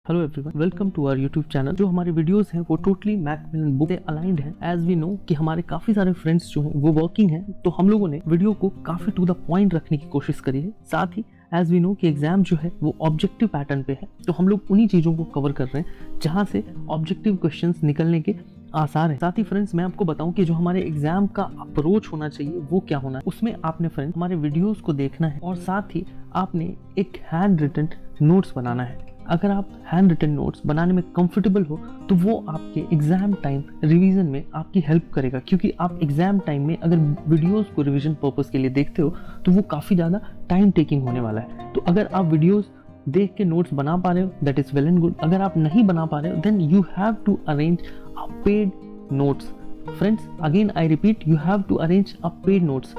Hello everyone, welcome to our YouTube channel. जो हमारे videos हैं वो टोटली मैकमिलन बुक से अलाइंड हैं। एज वी नो कि हमारे काफ़ी सारे फ्रेंड्स जो हैं वो वर्किंग हैं, तो हम लोगों ने वीडियो को काफ़ी टू द पॉइंट रखने की कोशिश करी है। साथ ही एज वी नो कि एग्जाम जो है वो ऑब्जेक्टिव पैटर्न पे है, तो हम लोग उन्हीं चीज़ों को कवर कर रहे हैं जहाँ से ऑब्जेक्टिव क्वेश्चन निकलने के आसार है। साथ ही फ्रेंड्स मैं आपको बताऊं कि जो हमारे एग्जाम का अप्रोच होना चाहिए वो क्या होना है। उसमें आपने फ्रेंड्स हमारे वीडियोस को देखना है और साथ ही आपने एक हैंड रिटन नोट्स बनाना है। अगर आप हैंड रिटन नोट्स बनाने में कंफर्टेबल हो तो वो आपके एग्जाम टाइम रिवीजन में आपकी हेल्प करेगा, क्योंकि आप एग्जाम टाइम में अगर वीडियोस को रिवीजन पर्पस के लिए देखते हो तो वो काफ़ी ज़्यादा टाइम टेकिंग होने वाला है। तो अगर आप वीडियोस देख के नोट्स बना पा रहे हो that is well and good. अगर आप नहीं बना पा रहे हो then you have to arrange a paid notes. Friends again I repeat, you have to arrange a paid notes.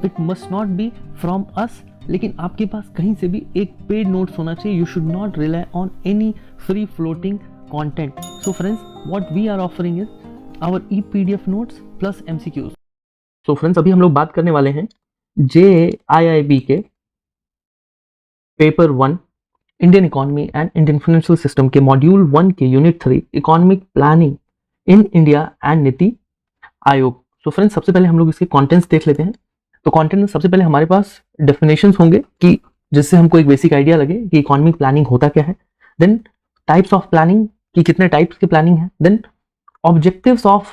It must not be from us, लेकिन आपके पास कहीं से भी एक पेड नोट्स होना चाहिए। You should not rely on any free floating content. So friends what we are offering is our e PDF notes plus MCQs. So friends अभी हम लोग बात करने वाले हैं JIIB के paper 1 Indian economy and Indian financial system के module 1 के unit 3 economic planning in India and Niti Aayog. So friends सबसे पहले हम लोग इसके कंटेंट्स देख लेते हैं। तो कंटेंट में सबसे पहले हमारे पास डेफिनेशंस होंगे कि जिससे हमको एक बेसिक आइडिया लगे कि इकोनॉमिक प्लानिंग होता क्या है। देन टाइप्स ऑफ प्लानिंग कि कितने टाइप्स की प्लानिंग है। Then objectives of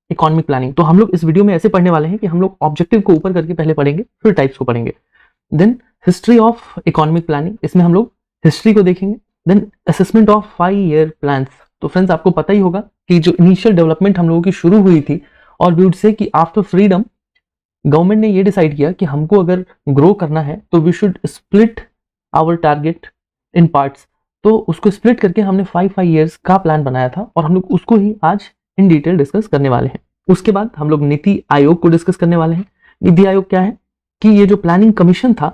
economic planning. तो हम लोग इस वीडियो में ऐसे पढ़ने वाले हैं कि हम लोग ऑब्जेक्टिव को ऊपर करके पहले पढ़ेंगे फिर टाइप्स को पढ़ेंगे। Then history of economic planning, इसमें हम लोग हिस्ट्री को देखेंगे। Then assessment of 5 year plans. तो फ्रेंड्स आपको पता ही होगा कि जो इनिशियल डेवलपमेंट हम लोगों की शुरू हुई थी और वी वुड से कि आफ्टर फ्रीडम गवर्नमेंट ने ये डिसाइड किया कि हमको अगर ग्रो करना है तो we should split our target in parts. तो उसको स्प्लिट करके हमने 5 ईयर्स का प्लान बनाया था और हम लोग उसको ही आज इन डिटेल डिस्कस करने वाले हैं। उसके बाद हम लोग नीति आयोग को डिस्कस करने वाले हैं। नीति आयोग क्या है कि ये जो प्लानिंग कमीशन था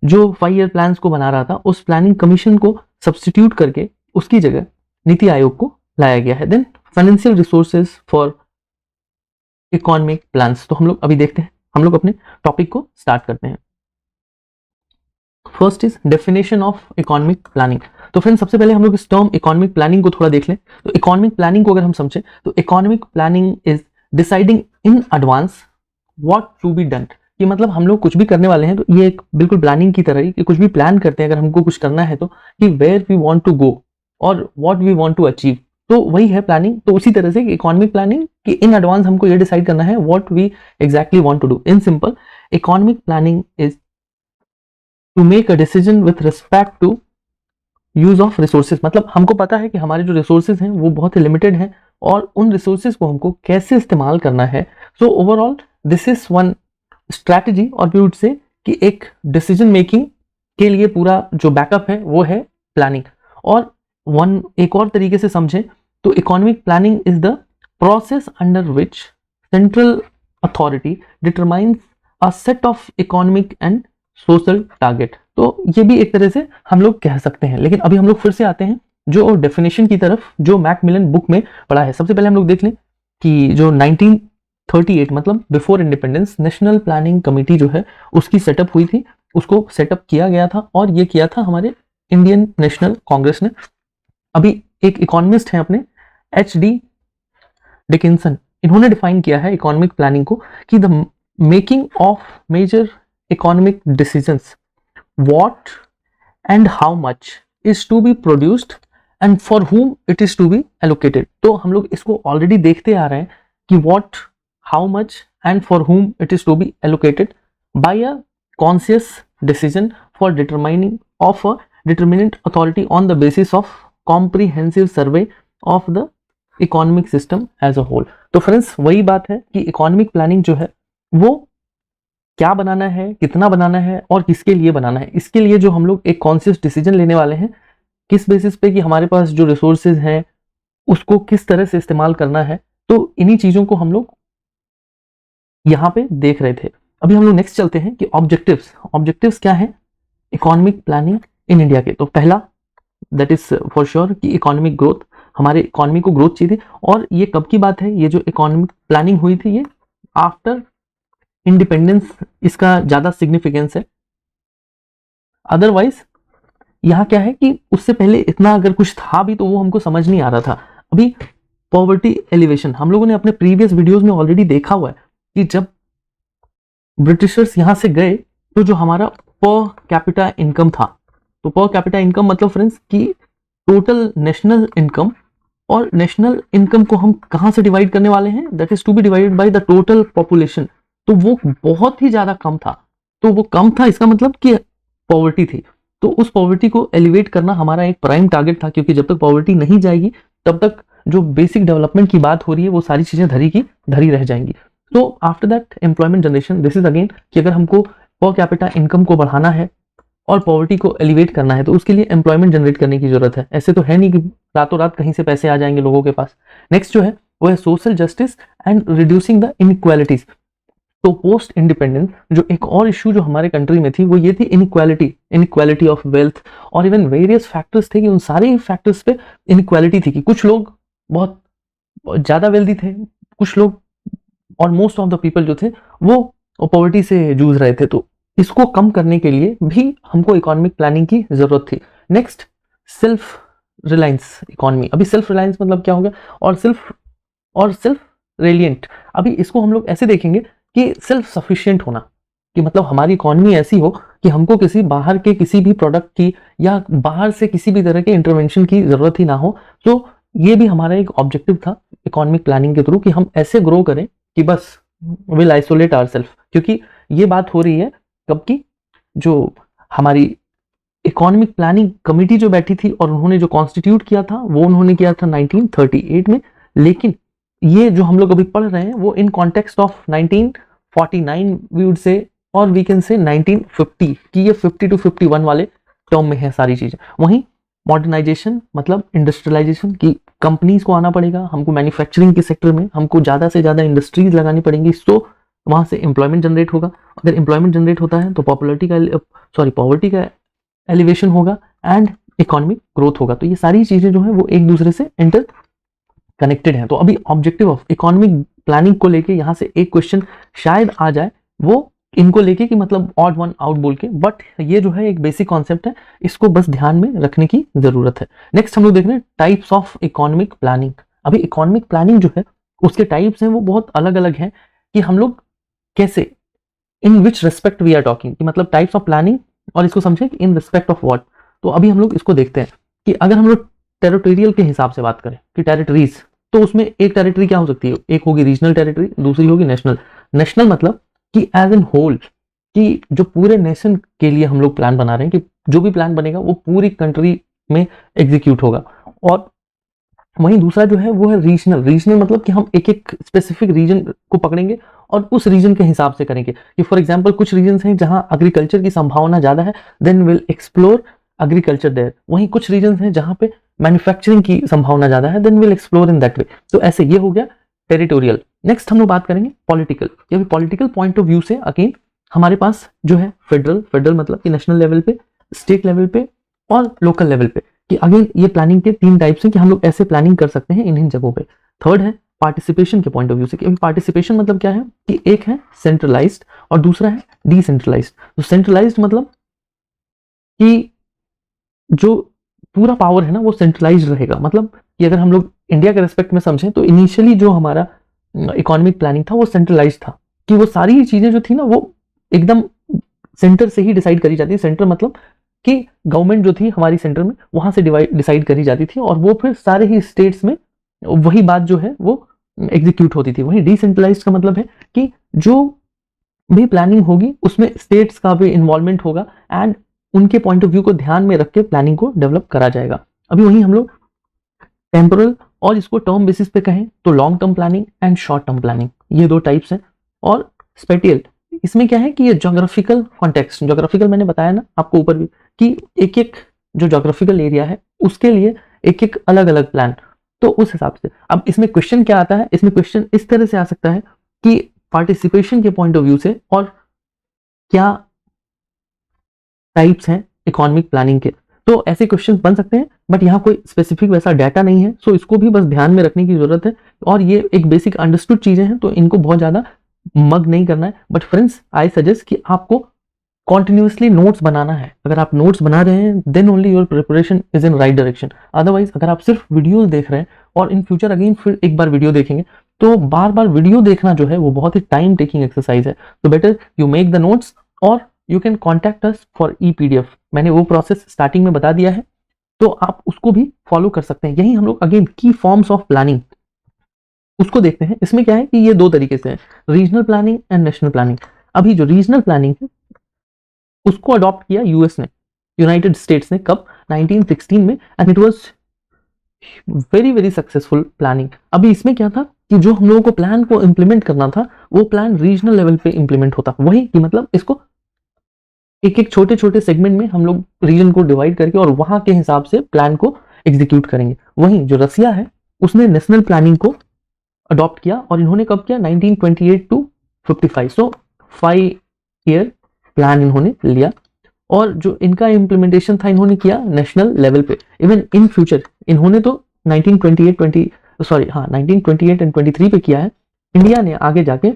जो 5 ईयर प्लान्स को बना रहा था, उस प्लानिंग कमीशन को सब्सटीट्यूट करके उसकी जगह नीति आयोग को लाया गया है। Then financial resources for economic plans. तो हम लोग अभी देखते हैं, हम लोग अपने टॉपिक को स्टार्ट करते हैं। First is definition of economic planning. तो फ्रेंड्स सबसे पहले हम लोग इस टर्म इकोनॉमिक प्लानिंग को थोड़ा देख लें। तो इकोनॉमिक प्लानिंग को अगर हम समझें तो economic planning is deciding in advance what to be done. कि मतलब हम लोग कुछ भी करने वाले हैं तो ये एक बिल्कुल प्लानिंग की तरह ही कि कुछ भी प्लान करते हैं अगर हमको कुछ करना है तो कि where we want to go और what we want to achieve, तो वही है प्लानिंग। तो उसी तरह से इकोनॉमिक प्लानिंग कि इन एडवांस हमको ये डिसाइड करना है what we exactly want to do. In simple economic planning is to make a decision with respect to use of resources. मतलब हमको पता है कि हमारे जो रिसोर्सेज हैं वो बहुत ही लिमिटेड हैं और उन रिसोर्सेज को हमको कैसे इस्तेमाल करना है। So overall this is one strategy और वी वुड से कि एक डिसीजन मेकिंग के लिए पूरा जो बैकअप है वो है प्लानिंग। और एक और तरीके से समझें तो economic planning is the process under which central authority determines a set of economic and social target. तो ये भी एक तरह से हम लोग कह सकते हैं। लेकिन अभी हम लोग फिर से आते हैं जो डेफिनेशन की तरफ जो मैकमिलन बुक में पढ़ा है। सबसे पहले हम लोग देख लें कि जो 1938 मतलब before independence national planning committee जो है उसकी सेटअप हुई थी, उसको सेटअप किया गया था और ये किया था हमारे इंडियन नेशनल कांग्रेस ने। अभी एक इकोनॉमिस्ट हैं अपने HD डिकिंसन, इन्होंने डिफाइन किया है इकोनॉमिक प्लानिंग को कि the making of major economic decisions what and how much is to be produced and for whom it is to be allocated. तो हम लोग इसको ऑलरेडी देखते आ रहे हैं कि what, how much and for whom it is to be allocated by a conscious decision for determining of a determinant authority on the basis of comprehensive survey of the economic system as a whole. तो friends वही बात है कि economic planning जो है वो क्या बनाना है, कितना बनाना है और किसके लिए बनाना है। इसके लिए जो हम लोग एक कॉन्शियस डिसीजन लेने वाले हैं किस बेसिस पे कि हमारे पास जो रिसोर्सेज हैं उसको किस तरह से इस्तेमाल करना है। तो इन्हीं चीजों को हम लोग यहाँ पे देख रहे थे। अभी हम लोग नेक्स्ट चलते हैं कि ऑब्जेक्टिव्स क्या है इकोनॉमिक प्लानिंग इन इंडिया के। तो पहला दैट इज फॉर श्योर कि इकोनॉमिक ग्रोथ, हमारे इकोनॉमी को ग्रोथ चाहिए थी। और ये कब की बात है, ये जो इकोनॉमिक प्लानिंग हुई थी ये आफ्टर इंडिपेंडेंस, इसका ज्यादा सिग्निफिकेंस है। अदरवाइज यहाँ क्या है कि उससे पहले इतना अगर कुछ था भी तो वो हमको समझ नहीं आ रहा था। अभी पॉवर्टी एलिवेशन हम लोगों ने अपने प्रीवियस वीडियोस में ऑलरेडी देखा हुआ है कि जब ब्रिटिशर्स यहाँ से गए तो जो हमारा पर कैपिटा इनकम था, तो पर कैपिटा इनकम मतलब फ्रेंड्स कि टोटल नेशनल इनकम, और नेशनल इनकम को हम कहाँ से डिवाइड करने वाले हैं, that is to be divided by the total population. तो वो बहुत ही ज्यादा कम था, तो वो कम था इसका मतलब कि पॉवर्टी थी। तो उस पॉवर्टी को एलिवेट करना हमारा एक प्राइम टारगेट था, क्योंकि जब तक पॉवर्टी नहीं जाएगी तब तक जो बेसिक डेवलपमेंट की बात हो रही है वो सारी चीजें धरी की धरी रह जाएंगी। तो after that employment generation, this is again कि अगर हमको पर कैपिटा इनकम को बढ़ाना है और पॉवर्टी को एलिवेट करना है तो उसके लिए एम्प्लॉयमेंट जनरेट करने की जरूरत है। ऐसे तो है नहीं कि रातों रात कहीं से पैसे आ जाएंगे लोगों के पास। नेक्स्ट जो है वो है social justice and reducing the inequalities. तो पोस्ट इंडिपेंडेंस जो एक और इश्यू जो हमारे कंट्री में थी वो ये थी इनइक्वालिटी ऑफ वेल्थ, और इवन वेरियस फैक्टर्स थे कि उन सारे फैक्टर्स पे इनइक्वालिटी थी कि कुछ लोग बहुत ज्यादा वेल्दी थे, कुछ लोग और मोस्ट ऑफ द पीपल जो थे वो पॉवर्टी से जूझ रहे थे। तो इसको कम करने के लिए भी हमको इकोनॉमिक प्लानिंग की जरूरत थी। Next, self reliance economy. अभी सेल्फ रिलायंस मतलब क्या होगा, और सेल्फ रेलियंट। अभी इसको हम लोग ऐसे देखेंगे कि सेल्फ सफिशिएंट होना, कि मतलब हमारी इकोनॉमी ऐसी हो कि हमको किसी बाहर के किसी भी प्रोडक्ट की या बाहर से किसी भी तरह के इंटरवेंशन की जरूरत ही ना हो। तो ये भी हमारा एक ऑब्जेक्टिव था इकोनॉमिक प्लानिंग के थ्रू कि हम ऐसे ग्रो करें कि बस विल आइसोलेट आवरसेल्फ। क्योंकि ये बात हो रही है कब की, जो हमारी इकोनॉमिक प्लानिंग कमेटी जो बैठी थी और उन्होंने जो कॉन्स्टिट्यूट किया था वो उन्होंने किया था 1938 में, लेकिन ये जो हम लोग अभी पढ़ रहे हैं वो in context of 1949 we would say, और वी कैन से 1950 कि ये 50 to 51 वाले टर्म में है सारी चीजें। वहीं मॉडर्नाइजेशन मतलब इंडस्ट्रियलाइजेशन की कंपनीज को आना पड़ेगा, हमको मैन्युफैक्चरिंग के सेक्टर में हमको ज्यादा से ज्यादा इंडस्ट्रीज लगानी पड़ेंगी, तो वहां से एम्प्लॉयमेंट जनरेट होगा। अगर एम्प्लॉयमेंट जनरेट होता है तो पॉवर्टी का एलिवेशन होगा एंड इकोनॉमिक ग्रोथ होगा। तो ये सारी चीजें जो है वो एक दूसरे से इंटर कनेक्टेड है। तो अभी ऑब्जेक्टिव ऑफ इकोनॉमिक प्लानिंग को लेके यहाँ से एक क्वेश्चन शायद आ जाए, वो इनको लेके कि मतलब ऑड वन आउट बोल के, बट ये जो है एक बेसिक कॉन्सेप्ट है, इसको बस ध्यान में रखने की जरूरत है। नेक्स्ट हम लोग देख रहे हैं टाइप्स ऑफ इकोनॉमिक प्लानिंग। अभी इकोनॉमिक प्लानिंग जो है उसके टाइप्स हैं वो बहुत अलग अलग हैं, कि हम लोग कैसे, इन विच रेस्पेक्ट वी आर टॉकिंग, कि मतलब टाइप्स ऑफ प्लानिंग, और इसको समझे कि इन रिस्पेक्ट ऑफ व्हाट। तो अभी हम लोग इसको देखते हैं कि अगर हम लोग टेरिटोरियल के हिसाब से बात करें कि टेरिटरीज, तो उसमें एक टेरिटरी क्या हो सकती है, एक होगी रीजनल टेरिटरी, दूसरी होगी नेशनल। नेशनल मतलब कि एज एन होल, कि जो पूरे नेशन के लिए हम लोग प्लान बना रहे हैं, कि जो भी प्लान बनेगा वो पूरी कंट्री में एग्जीक्यूट होगा। और वहीं दूसरा जो है वो है रीजनल मतलब कि हम एक एक स्पेसिफिक रीजन को पकड़ेंगे और उस रीजन के हिसाब से करेंगे। कि फॉर एग्जांपल कुछ रीजन हैं जहां एग्रीकल्चर की संभावना ज्यादा है, then will explore agriculture there. वहीं कुछ रीजन हैं जहां पे मैन्युफैक्चरिंग की संभावना ज्यादा है, then will explore in that way. तो ऐसे ये हो गया टेरिटोरियल। नेक्स्ट हम लोग बात करेंगे पॉलिटिकल। अभी पॉलिटिकल पॉइंट ऑफ व्यू से अगेन हमारे पास जो है फेडरल मतलब कि नेशनल लेवल पे, स्टेट लेवल पे और लोकल लेवल पे, कि अगेन ये प्लानिंग के तीन टाइप्स हैं कि हम लोग ऐसे प्लानिंग कर सकते हैं इन जगहों पे। थर्ड है पार्टिसिपेशन के पॉइंट ऑफ व्यू से, कि पार्टिसिपेशन मतलब क्या है कि एक है सेंट्रलाइज्ड और दूसरा है डिसेंट्रलाइज्ड। तो सेंट्रलाइज्ड मतलब कि जो पूरा पावर है ना वो सेंट्रलाइज्ड रहेगा। मतलब कि अगर हम लोग इंडिया के रेस्पेक्ट में समझें तो इनिशियली जो हमारा इकोनॉमिक प्लानिंग था वो सेंट्रलाइज्ड था, कि वो सारी चीजें जो थी ना वो एकदम सेंटर से ही डिसाइड करी जाती है। सेंटर मतलब कि गवर्नमेंट जो थी हमारी सेंटर में वहां से डिसाइड करी जाती थी, और वो फिर सारे ही स्टेट्स में वही बात जो है वो एग्जीक्यूट होती थी। वहीं डिसेंट्रलाइज्ड का मतलब है कि जो भी प्लानिंग होगी उसमें स्टेट्स का भी इन्वॉल्वमेंट होगा एंड उनके पॉइंट ऑफ व्यू को ध्यान में रख के प्लानिंग को डेवलप करा जाएगा। अभी वहीं हम लोग टेम्पोरल और इसको टर्म बेसिस पे कहें तो long term planning and short term planning, ये दो टाइप्स हैं। और स्पेटियल, इसमें क्या है कि ये ज्योग्राफिकल कॉन्टेक्स्ट, ज्योग्राफिकल मैंने बताया ना आपको ऊपर भी कि एक एक जो ज्योग्राफिकल एरिया है उसके लिए एक एक अलग अलग प्लान। तो उस हिसाब से अब इसमें क्वेश्चन क्या आता है, इसमें क्वेश्चन इस तरह से आ सकता है कि पार्टिसिपेशन के पॉइंट ऑफ व्यू से और क्या टाइप्स हैं इकोनॉमिक प्लानिंग के, तो ऐसे क्वेश्चन बन सकते हैं। बट यहाँ कोई स्पेसिफिक वैसा डाटा नहीं है, सो इसको भी बस ध्यान में रखने की जरूरत है। और ये एक बेसिक अंडरस्टूड चीजें हैं तो इनको बहुत ज्यादा मग नहीं करना है। बट फ्रेंड्स आई सजेस्ट कि आपको कॉन्टिन्यूसली नोट्स बनाना है। अगर आप नोट्स बना रहे हैं then only your preparation is in right direction. Otherwise अगर आप सिर्फ वीडियोस देख रहे हैं और इन फ्यूचर अगेन फिर एक बार वीडियो देखेंगे तो बार बार वीडियो देखना जो है वो बहुत ही टाइम टेकिंग एक्सरसाइज है। तो better you make the notes और you can contact us for ई-PDF। मैंने वो प्रोसेस स्टार्टिंग में बता दिया है, तो आप उसको भी फॉलो कर सकते हैं। यही हम लोग अगेन की फॉर्म्स ऑफ प्लानिंग उसको देखते हैं। इसमें क्या है कि ये दो तरीके से है, regional planning and national planning. अभी जो रीजनल प्लानिंग है उसको अडॉप्ट किया यूएस ने, यूनाइटेड स्टेट्स ने, कब? 1916 में, and it was very very successful planning. अभी इसमें क्या था कि जो हम लोगों को प्लान को इंप्लीमेंट करना था वो प्लान रीजनल लेवल पे इंप्लीमेंट होता, वही कि मतलब इसको एक एक छोटे छोटे सेगमेंट में हम लोग रीजन को डिवाइड करके और वहां के हिसाब से प्लान को एग्जीक्यूट करेंगे। वहीं जो रसिया है उसने नेशनल प्लानिंग को अडॉप्ट किया और इन्होंने कब किया? 1928 टू 55, सो 5 ईयर प्लान इन्होंने लिया और जो इनका इम्प्लीमेंटेशन था इन्होंने किया नेशनल लेवल पे। इवन इन फ्यूचर इन्होंने तो 1928 एंड 23 पे किया है। इंडिया ने आगे जाके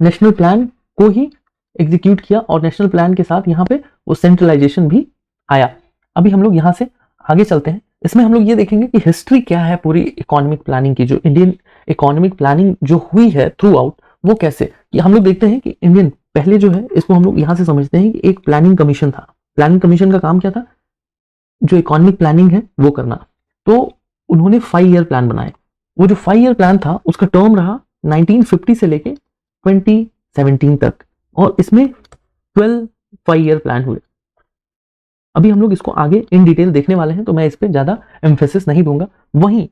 नेशनल प्लान को ही एग्जीक्यूट किया और नेशनल प्लान के साथ यहाँ पे वो सेंट्रलाइजेशन भी आया। अभी हम लोग यहाँ से आगे चलते हैं। इसमें हम लोग ये देखेंगे कि हिस्ट्री क्या है पूरी इकोनॉमिक प्लानिंग की। जो इंडियन इकोनॉमिक प्लानिंग जो हुई है थ्रू आउट वो कैसे, कि हम लोग देखते हैं कि इंडियन पहले जो है इसको हम लोग यहाँ से समझते हैं कि एक प्लानिंग कमीशन था। प्लानिंग कमीशन का काम क्या था? जो इकोनॉमिक प्लानिंग है वो करना। तो उन्होंने 5 ईयर प्लान बनाए। वो जो 5 ईयर प्लान था उसका टर्म रहा 1950 से लेके 2017 तक और इसमें 12 5 ईयर प्लान हुए। अभी हम लोग इसको आगे इन डिटेल देखने वाले हैं तो मैं इस पर ज्यादा एम्फेसिस नहीं दूंगा। वहीं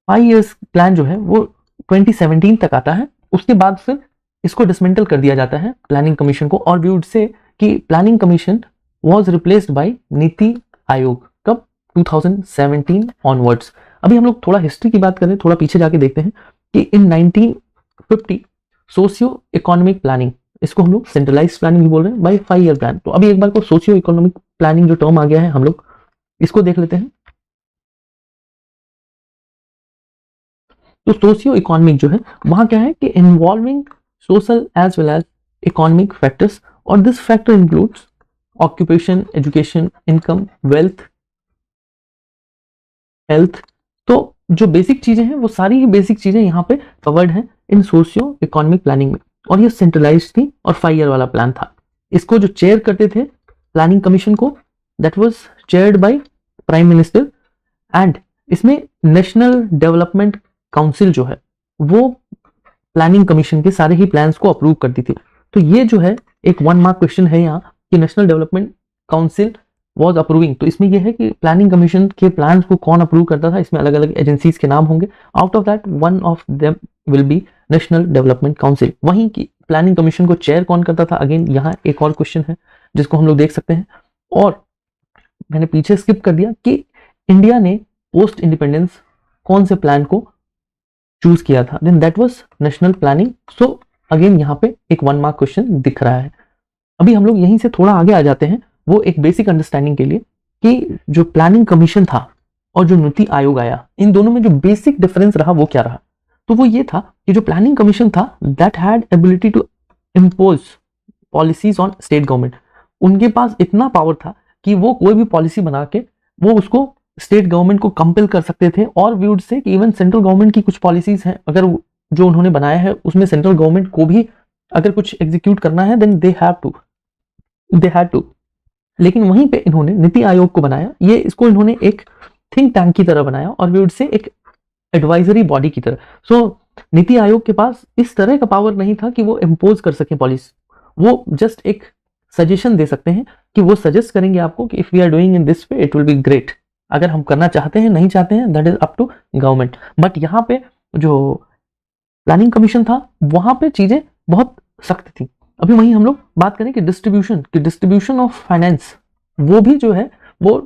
5 ईयर्स प्लान जो है वो 2017 तक आता है। उसके बाद फिर इसको डिसमेंटल कर दिया जाता है प्लानिंग कमीशन को और वी वुड से कि planning commission was replaced by NITI Aayog. कब? 2017 ऑनवर्ड्स। अभी हम लोग थोड़ा हिस्ट्री की बात करें, थोड़ा पीछे जाके देखते हैं कि इन 1950 सोशियो इकोनॉमिक प्लानिंग, इसको हम लोग सेंट्रलाइज्ड प्लानिंग भी बोल रहे हैं, बाय 5 ईयर प्लान। तो अभी एक बार को सोशियो इकोनॉमिक प्लानिंग जो टर्म आ गया है हम लोग इसको देख लेते हैं। तो सोशियो इकोनॉमिक जो है वहां क्या है कि involving social as well as economic factors और this factor includes occupation, education, income, wealth, health. तो जो बेसिक चीजें हैं वो सारी ही बेसिक चीजें यहाँ पे कवर्ड हैं इन सोशियो इकोनॉमिक प्लानिंग में और ये सेंट्रलाइज्ड थी और 5 ईयर वाला प्लान था। इसको जो चेयर करते थे प्लानिंग कमीशन को that was chaired by prime minister and इसमें नेशनल डेवलपमेंट काउंसिल जो है वो प्लानिंग कमीशन के सारे ही प्लान्स को अप्रूव करती थी। तो ये जो है एक 1 मार्क क्वेश्चन है यहाँ कि national development council was approving. तो इसमें ये है कि प्लानिंग कमीशन के प्लान्स को कौन अप्रूव करता था, इसमें अलग अलग एजेंसीज के नाम होंगे। Out of that one of them will be national development council. वहीं की प्लानिंग कमीशन को चेयर कौन करता था, अगेन यहाँ एक और क्वेश्चन है जिसको हम लोग देख सकते हैं। और मैंने पीछे स्किप कर दिया कि इंडिया ने पोस्ट इंडिपेंडेंस कौन से प्लान को चूज किया था, then that was national planning. So again यहाँ पे एक 1 मार्क क्वेश्चन दिख रहा है। अभी हम लोग यहीं से थोड़ा आगे आ जाते हैं वो एक बेसिक अंडरस्टैंडिंग के लिए कि जो प्लानिंग कमीशन था और जो नीति आयोग आया इन दोनों में जो बेसिक डिफरेंस रहा वो क्या रहा। तो वो ये था कि जो प्लानिंग कमीशन था that had ability to impose policies on state government. उनके पास इतना पावर था कि वो कोई भी पॉलिसी बना के वो उसको स्टेट गवर्नमेंट को कंपेल कर सकते थे और वी वुड से कि इवन सेंट्रल गवर्नमेंट की कुछ पॉलिसीज हैं अगर जो उन्होंने बनाया है उसमें सेंट्रल गवर्नमेंट को भी अगर कुछ एग्जीक्यूट करना है देन दे हैड टू। लेकिन वहीं पे इन्होंने नीति आयोग को बनाया, ये इसको इन्होंने एक थिंक टैंक की तरह बनाया और वी वुड से एक एडवाइजरी बॉडी की तरह। सो नीति आयोग के पास इस तरह का पावर नहीं था कि वो इम्पोज कर सके पॉलिसी, वो जस्ट एक सजेशन दे सकते हैं कि वो सजेस्ट करेंगे आपको कि if we are doing in this way it will be great. अगर हम करना चाहते हैं नहीं चाहते हैं that is up to government. But यहाँ पे जो प्लानिंग कमीशन था वहां पे चीजें बहुत सख्त थी। अभी वहीं हम लोग बात करें कि डिस्ट्रीब्यूशन ऑफ फाइनेंस वो भी जो है वो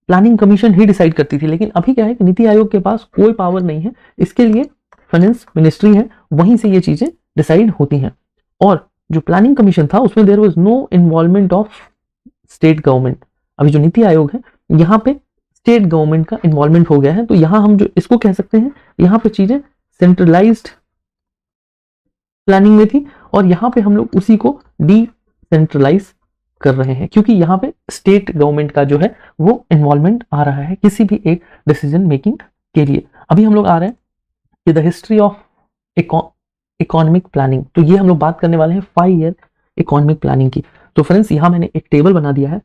प्लानिंग कमीशन ही डिसाइड करती थी। लेकिन अभी क्या है कि नीति आयोग के पास कोई पावर नहीं है, इसके लिए फाइनेंस मिनिस्ट्री है, वहीं से ये चीजें डिसाइड होती हैं। और जो प्लानिंग कमीशन था उसमें there was no involvement of state government. अभी जो नीति आयोग है यहाँ पे स्टेट गवर्नमेंट का इन्वॉल्वमेंट हो गया है। तो यहाँ हम जो इसको कह सकते हैं यहाँ पे चीजें सेंट्रलाइज्ड प्लानिंग में थी और यहाँ पे हम लोग उसी को डिसेंट्रलाइज कर रहे हैं, क्योंकि यहाँ पे स्टेट गवर्नमेंट का जो है वो इन्वॉल्वमेंट आ रहा है किसी भी एक डिसीजन मेकिंग के लिए। अभी हम लोग आ रहे हैं कि the history of economic planning. तो ये हम लोग बात करने वाले हैं 5 ईयर इकोनॉमिक प्लानिंग की। तो फ्रेंड्स यहाँ मैंने एक टेबल बना दिया है,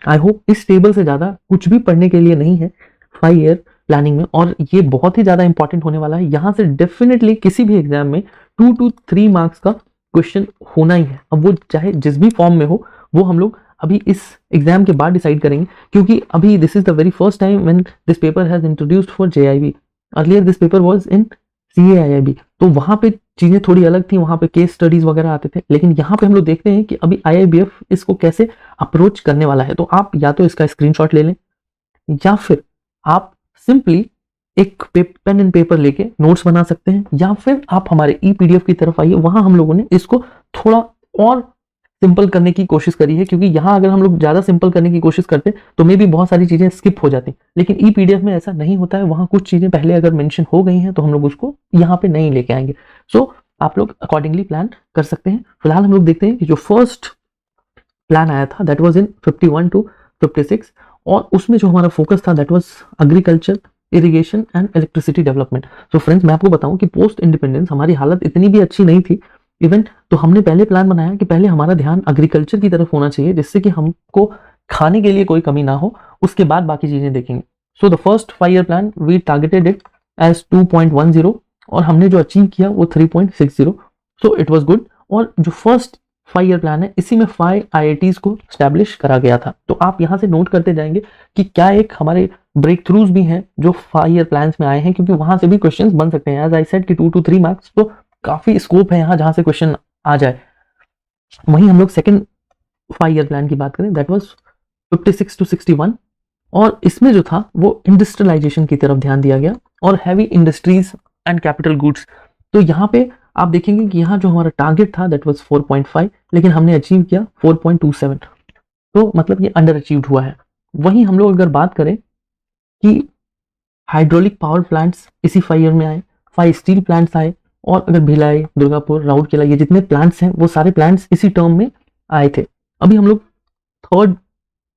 आई होप इस टेबल से ज़्यादा कुछ भी पढ़ने के लिए नहीं है 5 ईयर प्लानिंग में, और ये बहुत ही ज़्यादा इंपॉर्टेंट होने वाला है। यहाँ से डेफिनेटली किसी भी एग्जाम में 2 to 3 मार्क्स का क्वेश्चन होना ही है। अब वो चाहे जिस भी फॉर्म में हो, वो हम लोग अभी इस एग्जाम के बाद डिसाइड करेंगे, क्योंकि अभी this is the very first time when this paper has introduced for JIB। Earlier this paper was in CAIIB, तो वहाँ पे चीज़ें थोड़ी अलग थी, वहाँ पे केस स्टडीज वगैरह आते थे, लेकिन यहाँ पे हम लोग देखते हैं कि अभी IIBF इसको कैसे अप्रोच करने वाला है। तो आप या तो इसका स्क्रीनशॉट ले लें, या फिर आप सिंपली एक पेन एंड पेपर लेके नोट्स बना सकते हैं, या फिर आप हमारे PDF की तरफ आइए, वहाँ हम लोगों ने इसको थोड़ा और सिंपल करने की कोशिश करी है, क्योंकि यहाँ अगर हम लोग ज़्यादा सिंपल करने की कोशिश करते तो मे भी बहुत सारी चीज़ें स्किप हो जाती, लेकिन PDF में ऐसा नहीं होता है। वहाँ कुछ चीज़ें पहले अगर मेंशन हो गई हैं तो हम लोग उसको यहाँ पे नहीं लेके आएंगे। सो आप लोग अकॉर्डिंगली प्लान कर सकते हैं। फिलहाल हम लोग देखते हैं कि जो फर्स्ट प्लान आया था दैट वाज इन 51 to 56, और उसमें जो हमारा फोकस था that was agriculture, irrigation and electricity development. तो फ्रेंड्स मैं आपको बताऊं कि पोस्ट इंडिपेंडेंस हमारी हालत इतनी भी अच्छी नहीं थी इवन, तो हमने पहले प्लान बनाया कि पहले हमारा ध्यान एग्रीकल्चर की तरफ होना चाहिए, जिससे कि हमको खाने के लिए कोई कमी ना हो, उसके बाद बाकी चीजें देखेंगे। So the first 5 year plan we targeted it as 2.10, और हमने जो अचीव किया वो 3.60, सो इट वाज गुड। और जो फर्स्ट 5 ईयर प्लान है इसी में 5 IITs को स्टैब्लिश करा गया था। तो आप यहाँ से नोट करते जाएंगे कि क्या एक हमारे ब्रेक थ्रूज भी हैं जो 5 ईयर प्लान्स में आए हैं, क्योंकि वहां से भी क्वेश्चंस बन सकते हैं। एज आई सेड कि 2 to 3 मार्क्स, तो काफी स्कोप है यहाँ जहां से क्वेश्चन आ जाए। वहीं हम लोग सेकंड 5 ईयर प्लान की बात करें दैट वाज 56 to 61, और इसमें जो था वो इंडस्ट्रियलाइजेशन की तरफ ध्यान दिया गया और heavy industries and capital goods. तो यहाँ पे आप देखेंगे कि यहाँ जो हमारा टारगेट था दैट वाज 4.5, लेकिन हमने अचीव किया 4.27, तो मतलब ये अंडर अचीव्ड हुआ है। वहीं हम लोग अगर बात करें कि हाइड्रोलिक पावर प्लांट्स इसी 5 ईयर में आए, 5 स्टील प्लांट्स आए, और अगर भिलाई, दुर्गापुर, राउरकेला, ये जितने प्लांट्स हैं वो सारे प्लांट्स इसी टर्म में आए थे। अभी हम लोग थर्ड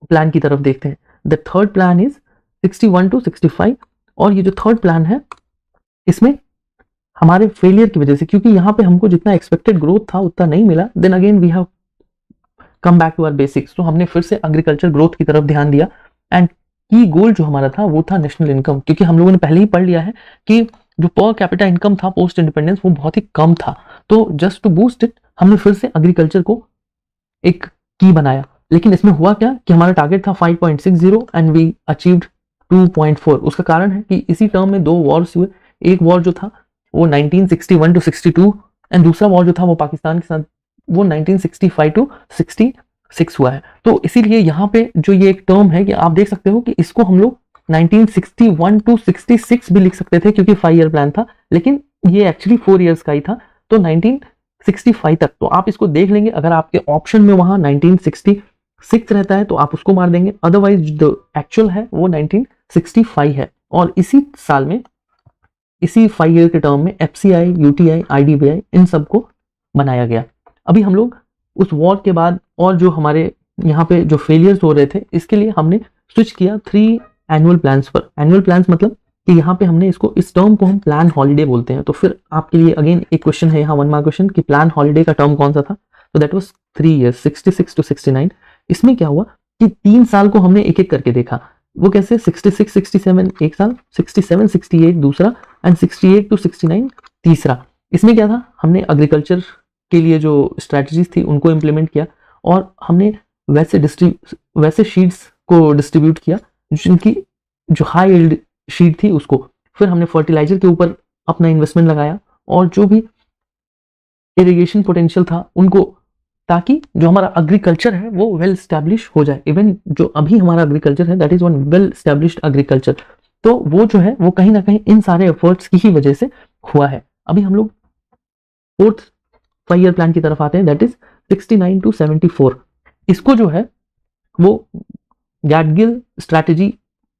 प्लान की तरफ देखते हैं। The third plan is 61 to 65, और ये जो थर्ड प्लान है इसमें हमारे फेलियर की वजह से, क्योंकि यहाँ पे हमको जितना एक्सपेक्टेड ग्रोथ था उतना नहीं मिला, then again we have come back to our basics. तो हमने फिर से एग्रीकल्चर ग्रोथ की तरफ ध्यान दिया, एंड की गोल जो हमारा था वो था नेशनल इनकम, क्योंकि हम लोगों ने पहले ही पढ़ लिया है कि जो पर कैपिटा इनकम था पोस्ट इंडिपेंडेंस वो बहुत ही कम था। तो जस्ट टू बूस्ट इट हमने फिर से एग्रीकल्चर को एक की बनाया, लेकिन इसमें हुआ क्या कि हमारा टारगेट था 5.60 एंड वी अचीव्ड 2.4। उसका कारण है कि इसी टर्म में 2 वॉर्स हुए। एक वॉर जो था वो 1961 to 62, एंड दूसरा वॉर जो था वो पाकिस्तान के साथ वो 1965 to 66 हुआ है। तो इसीलिए यहाँ पे जो ये एक टर्म है कि आप देख सकते हो कि इसको हम लोग 1961 to 66 भी लिख सकते थे, क्योंकि 5 ईयर प्लान था, लेकिन ये एक्चुअली 4 ईयर्स का ही था, तो 1965 तक। तो आप इसको देख लेंगे, अगर आपके ऑप्शन में वहां 1966 रहता है तो आप उसको मार देंगे, अदरवाइज जो एक्चुअल है वो 1965 है। और इसी साल में इसी 5 ईयर के टर्म में FCI, UTI, IDBI इन सबको बनाया गया। अभी हम लोग उस वॉर के बाद और जो हमारे यहाँ पे जो फेलियर्स हो रहे थे इसके लिए हमने स्विच किया 3 एनुअल प्लान्स पर। एनुअल प्लान्स मतलब कि यहाँ पे हमने इसको, इस टर्म को हम प्लान हॉलीडे बोलते हैं। तो फिर आपके लिए अगेन एक क्वेश्चन है यहाँ 1 मार्क क्वेश्चन कि प्लान हॉलीडे का टर्म कौन सा था, तो दैट वाज 3 ईयर्स 66 to 69। इसमें क्या हुआ कि 3 साल को हमने एक एक करके देखा। वो कैसे, 66 67 एक साल, 67 68 दूसरा, एंड 68 to 69 तीसरा। इसमें क्या था, हमने एग्रीकल्चर के लिए जो स्ट्रैटेजीज थी उनको इम्प्लीमेंट किया, और हमने वैसे शीट्स को डिस्ट्रीब्यूट किया जिनकी जो हाई यील्ड शीट थी उसको। फिर हमने फर्टिलाइजर के ऊपर अपना इन्वेस्टमेंट लगाया, और जो भी इरिगेशन पोटेंशियल था उनको, ताकि जो हमारा एग्रीकल्चर है वो वेल स्टैब्लिश हो जाए। इवन जो अभी हमारा एग्रीकल्चर है that is one well established agriculture, तो वो जो है वो कहीं ना कहीं इन सारे एफर्ट्स की ही वजह से हुआ है। अभी हम लोग फोर्थ 5 ईयर प्लान की तरफ आते हैं, दैट इज 69 to 74। इसको जो है वो गैडगिल स्ट्रैटेजी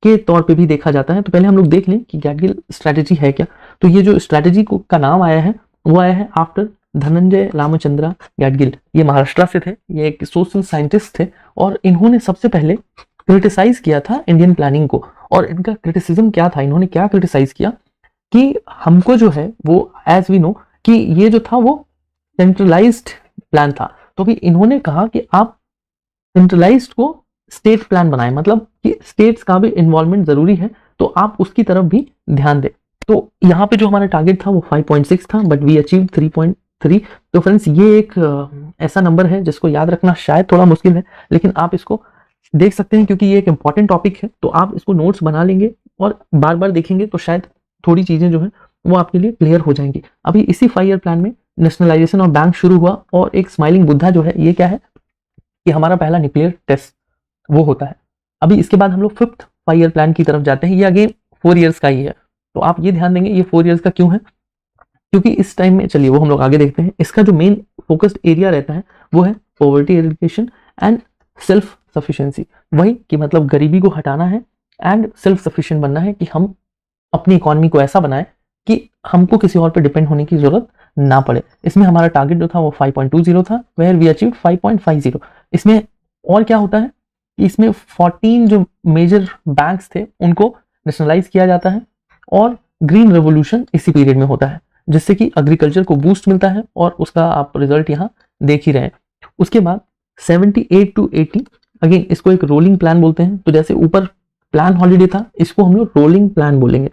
के तौर पे भी देखा जाता है। तो पहले हम लोग देख लें कि गैडगिल स्ट्रैटेजी है क्या। तो ये जो स्ट्रैटेजी का नाम आया है वो आया है आफ्टर धनंजय रामचंद्र गैडगिल, ये महाराष्ट्र से थे, ये एक सोशल साइंटिस्ट थे और इन्होंने सबसे पहले क्रिटिसाइज किया था इंडियन प्लानिंग को। और इनका क्रिटिसिज्म क्या था, इन्होंने क्या क्रिटिसाइज किया कि हमको जो है वो एज वी नो कि ये जो था वो सेंट्रलाइज्ड प्लान था। तो भी इन्होंने कहा कि आप सेंट्रलाइज्ड को स्टेट प्लान बनाएं, मतलब कि स्टेट्स का भी इन्वॉल्वमेंट जरूरी है, तो आप उसकी तरफ भी ध्यान दें। तो यहाँ पे जो हमारा टारगेट था वो 5.6 था, बट वी अचीव 3.3। तो फ्रेंड्स ये एक ऐसा नंबर है जिसको याद रखना शायद थोड़ा मुश्किल है, लेकिन आप इसको देख सकते हैं क्योंकि ये एक इंपॉर्टेंट टॉपिक है। तो आप इसको नोट्स बना लेंगे और बार बार देखेंगे तो शायद थोड़ी चीजें जो है वो आपके लिए क्लियर हो जाएंगी। अभी इसी 5 ईयर प्लान में नेशनलाइजेशन ऑफ बैंक शुरू हुआ और एक स्माइलिंग बुद्धा जो है ये क्या है कि हमारा पहला न्यूक्लियर टेस्ट वो होता है। अभी इसके बाद हम लोग 5th 5 ईयर प्लान की तरफ जाते हैं। ये अगेन 4 ईयर्स का ही है, तो आप ये ध्यान देंगे ये 4 ईयर्स का क्यों है, क्योंकि इस टाइम में, चलिए वो हम लोग आगे देखते हैं। इसका जो मेन फोकस्ड एरिया रहता है वो है पॉवर्टी एरिडिकेशन एंड सेल्फ सफिशिएंसी। वही कि मतलब गरीबी को हटाना है एंड सेल्फ सफिशिएंट बनना है, कि हम अपनी इकोनॉमी को ऐसा बनाएं कि हमको किसी और पे डिपेंड होने की जरूरत ना पड़े। इसमें हमारा टारगेट जो था वो 5.20 था, वेयर वी अचीव्ड 5.50। इसमें और क्या होता है, इसमें 14 जो मेजर बैंक्स थे उनको नेशनलाइज किया जाता है और ग्रीन रेवोल्यूशन इसी पीरियड में होता है, जिससे कि एग्रीकल्चर को बूस्ट मिलता है और उसका आप रिजल्ट यहाँ देख ही रहे हैं। उसके बाद 78 to 80, अगेन इसको एक रोलिंग प्लान बोलते हैं। तो जैसे ऊपर प्लान हॉलीडे था, इसको हम लोग रोलिंग प्लान बोलेंगे।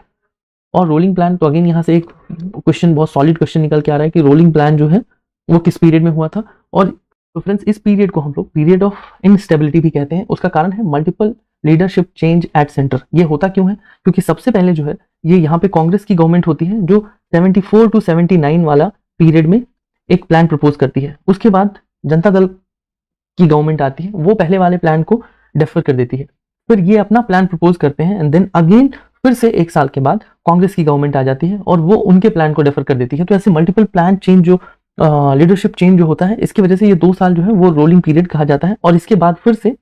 और रोलिंग प्लान, तो अगेन यहाँ से एक क्वेश्चन, बहुत सॉलिड क्वेश्चन निकल के आ रहा है कि रोलिंग प्लान जो है वो किस पीरियड में हुआ था। और तो फ्रेंड्स इस पीरियड को हम लोग पीरियड ऑफ इनस्टेबिलिटी भी कहते हैं। उसका कारण है multiple leadership change at centre. ये होता क्यों है, क्योंकि सबसे पहले जो है ये यहाँ पे कांग्रेस की गवर्नमेंट होती है जो 74 to 79 वाला पीरियड में एक प्लान प्रपोज करती है। उसके बाद जनता दल की गवर्नमेंट आती है, वो पहले वाले प्लान को डेफर कर देती है, फिर ये अपना प्लान प्रपोज करते हैं एंड देन अगेन फिर से 1 साल के बाद कांग्रेस की गवर्नमेंट आ जाती है और वो उनके प्लान को डेफर कर देती है। तो ऐसे मल्टीपल प्लान चेंज जो लीडरशिप चेंज जो होता है, इसकी वजह से ये 2 साल जो है वो रोलिंग पीरियड कहा जाता है। और इसके बाद फिर से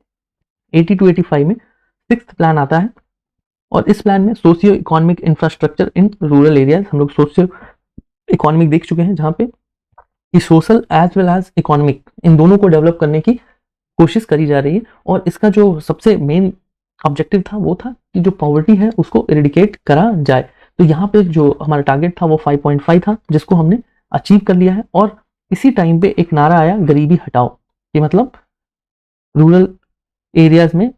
80 to 85 में 6th प्लान आता है और इस प्लान में socio economic infrastructure in rural areas, हम लोग सोशियो इकोनॉमिक देख चुके हैं, जहाँ पे social as well as economic इन दोनों को डेवलप करने की कोशिश करी जा रही है। और इसका जो सबसे मेन ऑब्जेक्टिव था वो था कि जो पॉवर्टी है उसको इरेडिकेट करा जाए। तो यहाँ पे जो हमारा टारगेट था वो 5.5 था, जिसको हमने अचीव कर लिया है। और इसी टाइम पे एक नारा आया गरीबी हटाओ, कि मतलब रूरल एरियाज में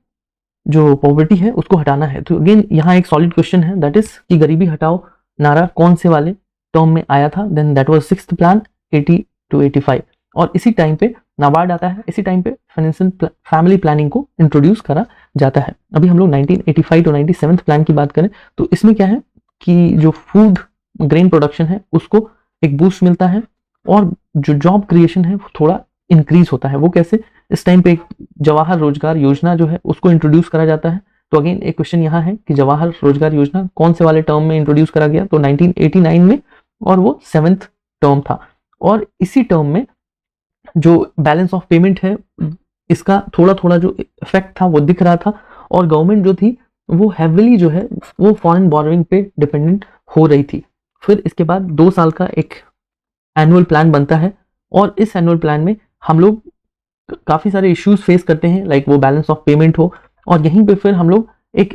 जो पॉवर्टी है उसको हटाना है। तो अगेन यहाँ एक सॉलिड क्वेश्चन है, दैट इज कि गरीबी हटाओ नारा कौन से वाले टर्म में आया था। Then that was 6th plan 80 to 85। और इसी टाइम पे नाबार्ड आता है, इसी टाइम पे फाइनेंशियल फैमिली प्लानिंग को इंट्रोड्यूस करा जाता है। अभी हम लोग 1985 to 97 प्लान की बात करें तो इसमें क्या है कि जो फूड ग्रेन प्रोडक्शन है उसको एक बूस्ट मिलता है और जो जॉब क्रिएशन है वो थोड़ा इंक्रीज होता है। वो कैसे, इस टाइम पे एक जवाहर रोजगार योजना जो है उसको इंट्रोड्यूस करा जाता है। तो अगेन एक क्वेश्चन यहाँ है कि जवाहर रोजगार योजना कौन से वाले टर्म में इंट्रोड्यूस करा गया, तो 1989 में, और वो 7th टर्म था। और इसी टर्म में जो बैलेंस ऑफ पेमेंट है इसका थोड़ा थोड़ा जो इफेक्ट था वो दिख रहा था और गवर्नमेंट जो थी वो हैविली जो है वो फॉरेन बोरोइंग पे डिपेंडेंट हो रही थी। फिर इसके बाद 2 साल का एक एनुअल प्लान बनता है और इस एनुअल प्लान में हम लोग काफ़ी सारे इश्यूज फेस करते हैं, लाइक वो बैलेंस ऑफ पेमेंट हो। और यहीं पे फिर हम लोग एक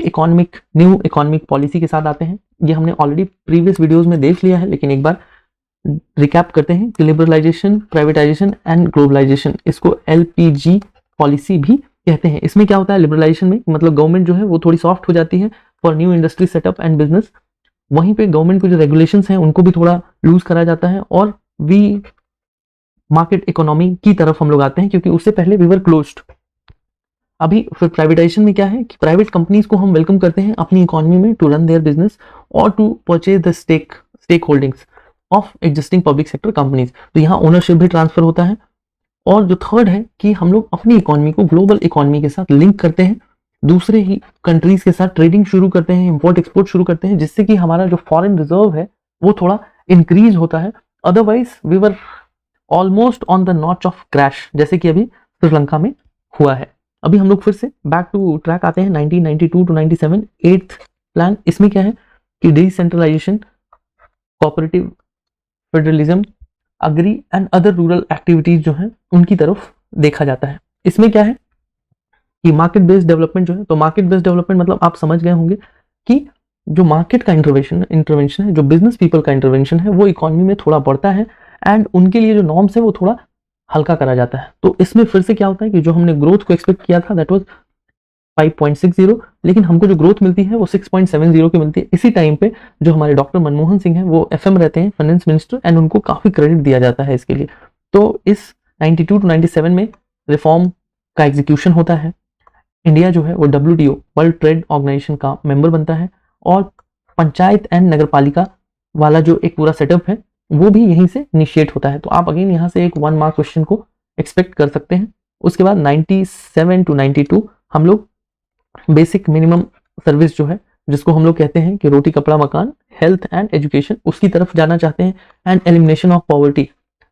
न्यू इकोनॉमिक पॉलिसी के साथ आते हैं। ये हमने ऑलरेडी प्रीवियस वीडियोस में देख लिया है, लेकिन एक बार रिकैप करते हैं कि लिबरलाइजेशन, प्राइवेटाइजेशन एंड ग्लोबलाइजेशन, इसको LPG पॉलिसी भी कहते हैं। इसमें क्या होता है लिबरलाइजेशन में, मतलब गवर्नमेंट जो है वो थोड़ी सॉफ्ट हो जाती है for new industry setup and business. वहीं पे गवर्नमेंट के जो रेगुलेशंस हैं उनको भी थोड़ा लूज करा जाता है और वी मार्केट इकोनॉमी की तरफ हम लोग आते हैं, क्योंकि उससे पहले वी वर क्लोज्ड। अभी फिर प्राइवेटाइजेशन में क्या है कि प्राइवेट कंपनीज को हम वेलकम करते हैं अपनी इकोनॉमी में टू रन देयर बिजनेस और to purchase the stake holdings of existing public sector companies. तो यहाँ ओनरशिप भी ट्रांसफर होता है। और जो थर्ड है कि हम लोग अपनी इकोनॉमी को ग्लोबल इकोनॉमी के साथ लिंक करते हैं, दूसरे ही कंट्रीज के साथ ट्रेडिंग शुरू करते हैं, इंपोर्ट एक्सपोर्ट शुरू करते हैं, जिससे कि हमारा जो फॉरेन रिजर्व है वो थोड़ा इंक्रीज होता है। Otherwise we were almost on the notch of crash, जैसे कि अभी श्रीलंका में हुआ है। अभी हम लोग फिर से बैक टू ट्रैक आते हैं 1992 to 97 8th प्लान। इसमें क्या है कि decentralisation, cooperative federalism, agri and other rural activities जो है उनकी तरफ देखा जाता है। इसमें क्या है कि मार्केट बेस्ड डेवलपमेंट जो है, तो मार्केट बेस्ड डेवलपमेंट मतलब आप समझ गए होंगे कि जो मार्केट का इंटरवेंशन है, जो बिजनेस पीपल का इंटरवेंशन है, वो इकोनॉमी में थोड़ा बढ़ता है एंड उनके लिए जो नॉर्म्स है वो थोड़ा हल्का करा जाता है। तो इसमें फिर से क्या होता है कि जो हमने ग्रोथ को एक्सपेक्ट किया था दैट वाज 5.60, लेकिन हमको जो ग्रोथ मिलती है वो 6.70 की मिलती है। इसी टाइम पे जो हमारे डॉक्टर मनमोहन सिंह हैं वो एफएम रहते हैं, फाइनेंस मिनिस्टर, एंड उनको काफी क्रेडिट दिया जाता है इसके लिए। तो इस 92 टू 97 में रिफॉर्म का एग्जीक्यूशन होता है। इंडिया जो है वो WTO वर्ल्ड ट्रेड ऑर्गेनाइजेशन का मेंबर बनता है और पंचायत एंड नगरपालिका वाला जो एक पूरा सेटअप है वो भी यहीं से इनिशिएट होता है। तो आप अगेन यहाँ से एक 1 मार्क क्वेश्चन को एक्सपेक्ट कर सकते हैं। उसके बाद 97 टू 92 हम लोग बेसिक मिनिमम सर्विस जो है, जिसको हम लोग कहते हैं कि रोटी कपड़ा मकान, हेल्थ एंड एजुकेशन, उसकी तरफ जाना चाहते हैं एंड एलिमिनेशन ऑफ पॉवर्टी।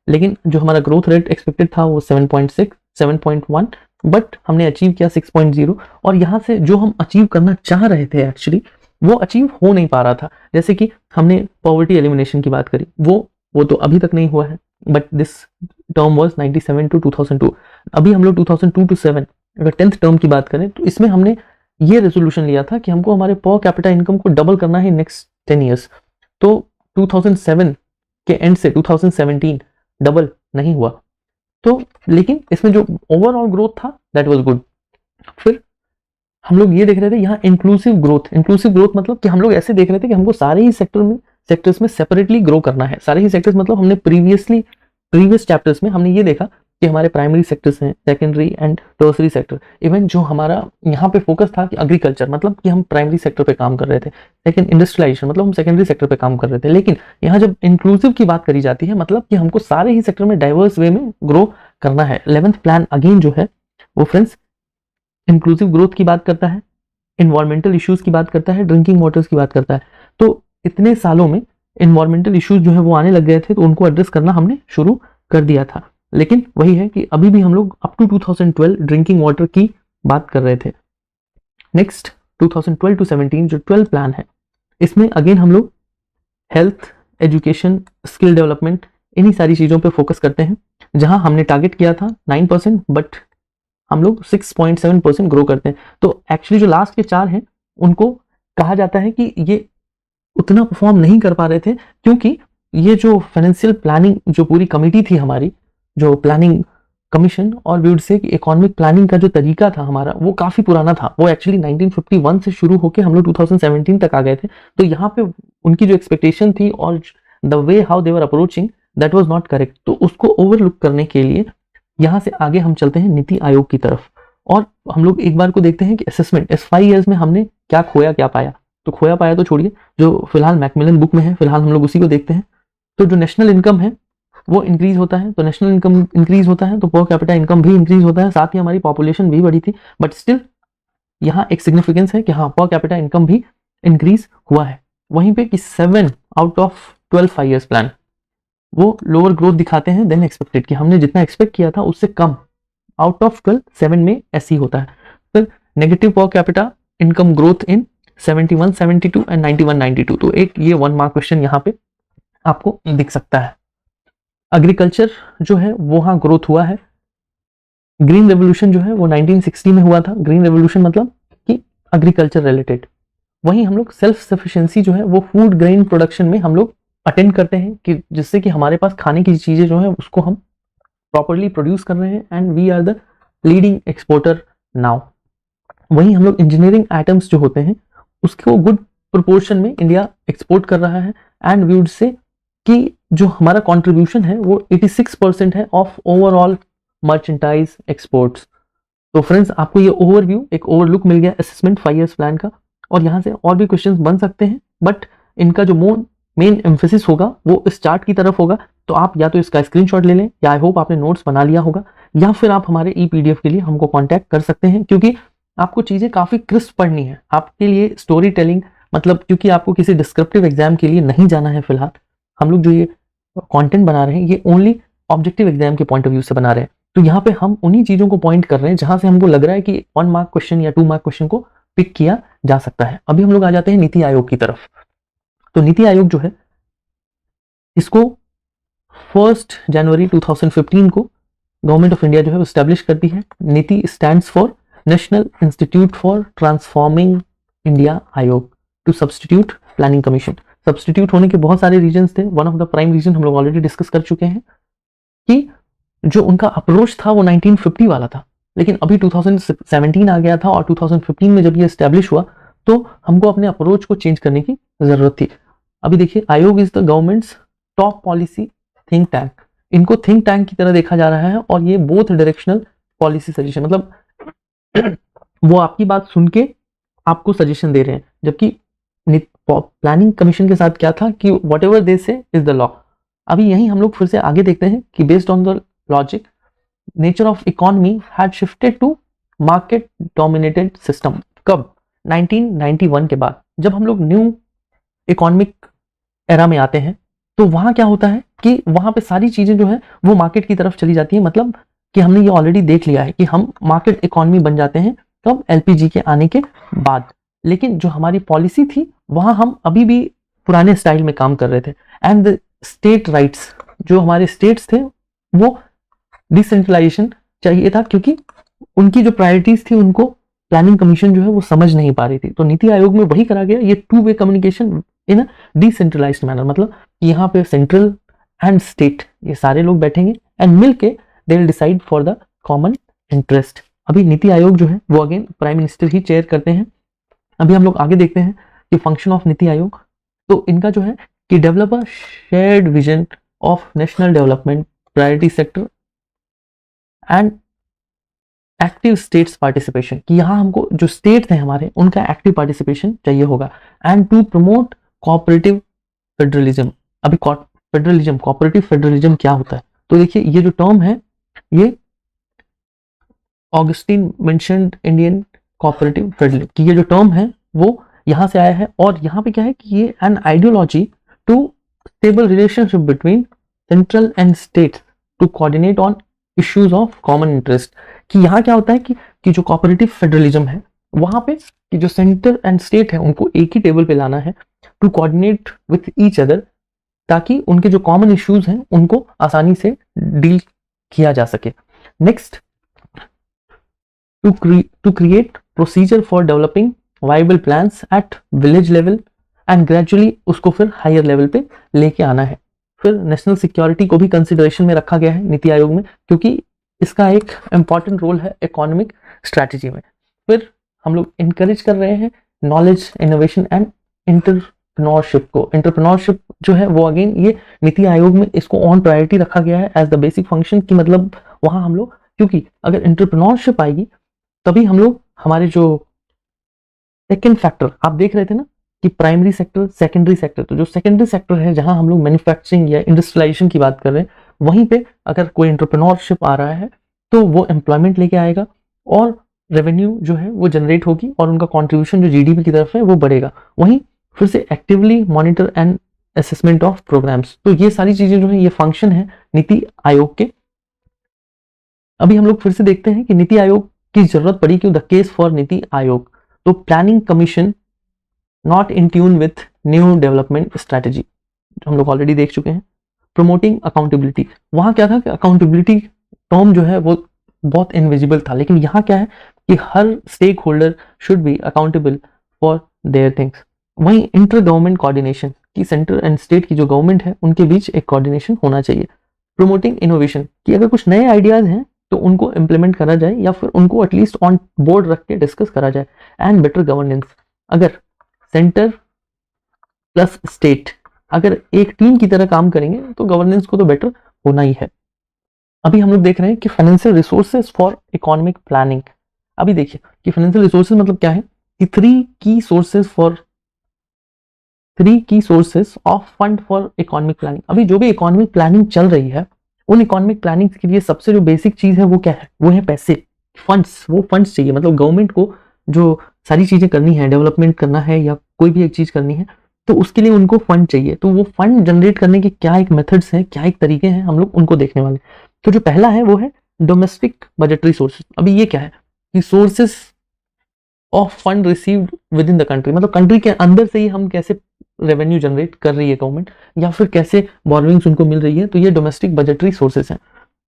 लेकिन जो हमारा ग्रोथ रेट एक्सपेक्टेड था वो 7.6 7.1, बट हमने अचीव किया 6.0। और यहाँ से जो हम अचीव करना चाह रहे थे एक्चुअली वो अचीव हो नहीं पा रहा था। जैसे कि हमने पॉवर्टी एलिमिनेशन की बात करी, वो तो अभी तक नहीं हुआ है, but this term was 97 to 2002। अभी हम लोग 2002 टू 7 अगर 10th टर्म की बात करें तो इसमें हमने ये रेजोल्यूशन लिया था कि हमको हमारे पर कैपिटा इनकम को डबल करना है नेक्स्ट 10 ईयर्स। तो 2007 के एंड से 2017 डबल नहीं हुआ, तो लेकिन इसमें जो ओवरऑल ग्रोथ था दैट वाज गुड। फिर हम लोग ये देख रहे थे यहाँ इंक्लूसिव ग्रोथ मतलब कि हम लोग ऐसे देख रहे थे कि हमको सारे ही सेक्टर्स में सेपरेटली ग्रो करना है। सारे ही सेक्टर्स मतलब हमने प्रीवियस चैप्टर्स में हमने ये देखा कि हमारे प्राइमरी सेक्टर्स हैं, secondary and tertiary sector. Even जो हमारा यहाँ पे फोकस था कि एग्रीकल्चर मतलब कि हम प्राइमरी सेक्टर पे काम कर रहे थे, सेकेंड इंडस्ट्रियलाइजेशन मतलब हम सेकेंडरी सेक्टर पे काम कर रहे थे। लेकिन यहाँ जब इंक्लूसिव की बात करी जाती है मतलब कि हमको सारे ही सेक्टर में डाइवर्स वे में ग्रो करना है। 11th प्लान अगेन जो है वो फ्रेंड्स इंक्लूसिव ग्रोथ की बात करता है, इन्वायरमेंटल इश्यूज की बात करता है, ड्रिंकिंग वाटर्स की बात करता है। तो इतने सालों में इन्वायरमेंटल इश्यूज जो है वो आने लग गए थे, तो उनको एड्रेस करना हमने शुरू कर दिया था। लेकिन वही है कि अभी भी हम लोग अप टू 2012 ड्रिंकिंग वाटर की बात कर रहे थे। नेक्स्ट 2012 टू 17 जो 12 प्लान है, इसमें अगेन हम लोग हेल्थ, एजुकेशन, स्किल डेवलपमेंट, इन्हीं सारी चीजों पे फोकस करते हैं। जहां हमने टारगेट किया था 9%, बट हम लोग 6.7% ग्रो करते हैं। तो एक्चुअली जो लास्ट के 4 हैं उनको कहा जाता है कि ये उतना परफॉर्म नहीं कर पा रहे थे, क्योंकि ये जो फाइनेंशियल प्लानिंग जो पूरी कमिटी थी हमारी, जो प्लानिंग कमीशन, और वी वुड से कि इकोनॉमिक प्लानिंग का जो तरीका था हमारा वो काफी पुराना था। वो एक्चुअली 1951 से शुरू होकर हम लोग 2017 तक आ गए थे। तो यहाँ पे उनकी जो एक्सपेक्टेशन थी और the way how they were approaching that was not correct. तो उसको ओवरलुक करने के लिए यहाँ से आगे हम चलते हैं नीति आयोग की तरफ, और हम लोग एक बार को देखते हैं कि असेसमेंट इस 5 ईयर्स में हमने क्या खोया क्या पाया। तो खोया पाया तो छोड़िए, जो फिलहाल मैकमिलन बुक में है फिलहाल हम लोग उसी को देखते हैं। तो जो नेशनल इनकम है वो इंक्रीज होता है, तो नेशनल इनकम इंक्रीज होता है तो पर कैपिटा इनकम भी इंक्रीज होता है, साथ ही हमारी पॉपुलेशन भी बढ़ी थी। बट स्टिल यहाँ एक सिग्निफिकेंस है कि हाँ पर कैपिटा इनकम भी इंक्रीज हुआ है। वहीं पे कि 7 आउट ऑफ 12 5 ईयर्स प्लान वो लोअर ग्रोथ दिखाते हैं देन एक्सपेक्टेड, कि हमने जितना एक्सपेक्ट किया था उससे कम। आउट ऑफ 12 7 में ऐसी होता है। फिर नेगेटिव पर capita income growth in 71 72 and 91 92। तो एक ये 1 मार्क क्वेश्चन यहाँ पे आपको दिख सकता है। एग्रीकल्चर जो है वो वहां ग्रोथ हुआ है। ग्रीन रेवोल्यूशन जो है वो 1960 में हुआ था। ग्रीन रेवोल्यूशन मतलब कि एग्रीकल्चर रिलेटेड। वहीं हम लोग सेल्फ सफिशिएंसी जो है वो फूड ग्रेन प्रोडक्शन में हम लोग अटेंड करते हैं, कि जिससे कि हमारे पास खाने की चीजें जो है उसको हम प्रॉपरली प्रोड्यूस कर रहे हैं and we are the leading exporter now. वहीं हम लोग इंजीनियरिंग आइटम्स जो होते हैं उसको गुड प्रोपोर्शन में इंडिया एक्सपोर्ट कर रहा है, एंड वी वुड से कि जो हमारा कंट्रीब्यूशन है वो 86% है ऑफ ओवरऑल मर्चेंटाइज एक्सपोर्ट्स। तो फ्रेंड्स आपको ये ओवरव्यू, एक ओवरलुक मिल गया असेसमेंट 5 ईयर्स प्लान का, और यहाँ से और भी क्वेश्चंस बन सकते हैं, बट इनका जो मेन एम्फेसिस होगा वो इस चार्ट की तरफ होगा। तो आप या तो इसका स्क्रीनशॉट ले लें, या आई होप आपने नोट्स बना लिया होगा, या फिर आप हमारे ई-पीडीएफ के लिए हमको कॉन्टैक्ट कर सकते हैं, क्योंकि आपको चीजें काफी क्रिस्प पढ़नी है। आपके लिए स्टोरी टेलिंग मतलब, क्योंकि आपको किसी डिस्क्रिप्टिव एग्जाम के लिए नहीं जाना है फिलहाल, हम लोग जो ये कंटेंट बना रहे हैं ये ओनली ऑब्जेक्टिव एग्जाम के पॉइंट ऑफ व्यू से बना रहे हैं। तो यहाँ पे हम उन्हीं चीजों को पॉइंट कर रहे हैं जहां से हमको लग रहा है कि 1 मार्क क्वेश्चन या 2 मार्क क्वेश्चन को पिक किया जा सकता है। अभी हम लोग आ जाते हैं नीति आयोग की तरफ। तो नीति आयोग जो है इसको 1 जनवरी 2015 को गवर्नमेंट ऑफ इंडिया जो है वो स्टैब्लिश करती है। NITI stands for national institute for transforming India Aayog to substitute planning commission. Substitute होने के बहुत सारे रीजंस थे। One of the prime reason हम लोग ऑलरेडी डिस्कस कर चुके हैं कि जो उनका अप्रोच था वो 1950 वाला था, लेकिन अभी 2017 आ गया था और 2015 में जब ये स्टैब्लिश हुआ तो हमको अपने अप्रोच को चेंज करने की जरूरत थी। अभी देखिए, आयोग is the governments top policy think tank. इनको थिंक टैंक की तरह देखा जा रहा है और ये बोथ डायरेक्शनल पॉलिसी सजेशन, मतलब वो आपकी बात सुन के आपको सजेशन दे रहे हैं, जबकि प्लानिंग कमीशन के साथ क्या था कि वट एवर दे से इज द लॉ। अभी यही हम लोग फिर से आगे देखते हैं कि based on the logic nature of economy had shifted to market dominated system. कब? 1991 के बाद। जब हम लोग न्यू इकोनॉमिक एरा में आते हैं तो वहां क्या होता है कि वहां पे सारी चीजें जो है वो मार्केट की तरफ चली जाती है। मतलब कि हमने ये ऑलरेडी देख लिया है कि हम मार्केट इकोनॉमी बन जाते हैं तब एलपीजी के आने के बाद। लेकिन जो हमारी पॉलिसी थी वहां हम अभी भी पुराने स्टाइल में काम कर रहे थे। एंड द स्टेट राइट्स, जो हमारे स्टेट्स थे वो डिसेंट्रलाइजेशन चाहिए था, क्योंकि उनकी जो प्रायोरिटीज थी उनको प्लानिंग कमीशन जो है वो समझ नहीं पा रही थी। तो नीति आयोग में वही करा गया, ये two way communication in a decentralised manner. मतलब यहाँ पे सेंट्रल एंड स्टेट ये सारे लोग बैठेंगे एंड मिलके they will decide for the common interest. अभी नीति आयोग जो है वो अगेन प्राइम मिनिस्टर ही चेयर करते हैं। अभी हम लोग आगे देखते हैं कि फंक्शन ऑफ नीति आयोग। तो इनका जो है कि develop a shared vision of national development, priority sector and active states participation, कि यहाँ हमको जो स्टेट्स हैं हमारे उनका एक्टिव पार्टिसिपेशन चाहिए होगा। And to promote cooperative federalism. अभी फेडरलिज्म, कोऑपरेटिव फेडरलिज्म क्या होता है? तो देखिए, ये जो टर्म है ये Augustine mentioned Indian cooperative federalism की ये जो टर्म है वो यहाँ से आया है। और यहाँ पे क्या है कि ये an ideology to stable relationship between central and state to coordinate on issues of common interest. कि यहाँ क्या होता है कि जो कोऑपरेटिव फेडरलिज्म है वहां पे कि जो सेंटर एंड स्टेट है उनको एक ही टेबल पे लाना है to coordinate with each other, ताकि उनके जो कॉमन इश्यूज हैं उनको आसानी से डील किया जा सके। Next, to create procedure for developing viable plans at village level and gradually उसको फिर हायर लेवल पे लेके आना है। फिर नेशनल सिक्योरिटी को भी कंसिडरेशन में रखा गया है नीति आयोग में, क्योंकि इसका एक इंपॉर्टेंट रोल है इकोनॉमिक स्ट्रैटेजी में। फिर हम लोग इंकरेज कर रहे हैं नॉलेज, इनोवेशन एंड एंटरप्रेन्योरशिप को। एंटरप्रेन्योरशिप जो है वो अगेन ये नीति आयोग में इसको ऑन प्रायोरिटी रखा गया है एज द बेसिक फंक्शन। की मतलब वहां हम लोग, क्योंकि अगर एंटरप्रेन्योरशिप आएगी तभी हम लोग हमारे जो सेकेंड फैक्टर आप देख रहे थे ना कि प्राइमरी सेक्टर, सेकेंडरी सेक्टर, तो जो सेकेंडरी सेक्टर है जहां हम लोग मैन्युफैक्चरिंग या इंडस्ट्रियलाइजेशन की बात कर रहे हैं, वहीं पे अगर कोई एंटरप्रेन्योरशिप आ रहा है तो वो एम्प्लॉयमेंट लेके आएगा और रेवेन्यू जो है वो जनरेट होगी और उनका कॉन्ट्रीब्यूशन जो जीडीपी की तरफ है वो बढ़ेगा। वहीं फिर से actively monitor and assessment of programmes. तो ये सारी चीजें जो है ये फंक्शन है नीति आयोग के। अभी हम लोग फिर से देखते हैं कि नीति आयोग की जरूरत पड़ी क्यों, the case for NITI Aayog. तो planning commission not in tune with new development strategy, हम लोग ऑलरेडी देख चुके हैं। प्रमोटिंग अकाउंटेबिलिटी, वहां क्या था कि अकाउंटेबिलिटी टर्म जो है वो बहुत इनविजिबल था, लेकिन यहाँ क्या है कि हर stakeholder should be accountable for their things. वहीं इंटर गवर्नमेंट कोऑर्डिनेशन, की सेंटर एंड स्टेट की जो गवर्नमेंट है उनके बीच एक कोऑर्डिनेशन होना चाहिए। प्रमोटिंग इनोवेशन, कि अगर कुछ नए आइडियाज हैं तो उनको इंप्लीमेंट करा जाए या फिर उनको एटलीस्ट ऑन बोर्ड रख के डिस्कस करा जाए। एंड बेटर गवर्नेंस, अगर सेंटर प्लस स्टेट अगर एक टीम की तरह काम करेंगे तो गवर्नेंस को तो बेटर होना ही है। अभी हम लोग देख रहे हैं कि financial resources for economic planning. अभी देखिए कि फाइनेंशियल रिसोर्सेज मतलब क्या है कि थ्री की sources of fund for economic planning. अभी जो भी इकोनॉमिक प्लानिंग चल रही है उन इकोनॉमिक प्लानिंग के लिए सबसे जो बेसिक चीज है वो क्या है, वो है पैसे, फंड्स। वो फंड्स चाहिए, मतलब गवर्नमेंट को जो सारी चीजें करनी है, डेवलपमेंट करना है या कोई भी एक चीज करनी है तो उसके लिए उनको फंड चाहिए। तो वो फंड जनरेट करने के क्या एक मेथड्स हैं, क्या एक तरीके हैं, हम लोग उनको देखने वाले। तो जो पहला है वो है डोमेस्टिक बजटरी सोर्सेज। अभी ये क्या है कि sources of fund received with in the country, मतलब कंट्री के अंदर से ही हम कैसे रेवेन्यू जनरेट कर रही है गवर्नमेंट, या फिर कैसे बोरोइंग्स उनको मिल रही है, तो ये डोमेस्टिक बजटरी सोर्सेस हैं।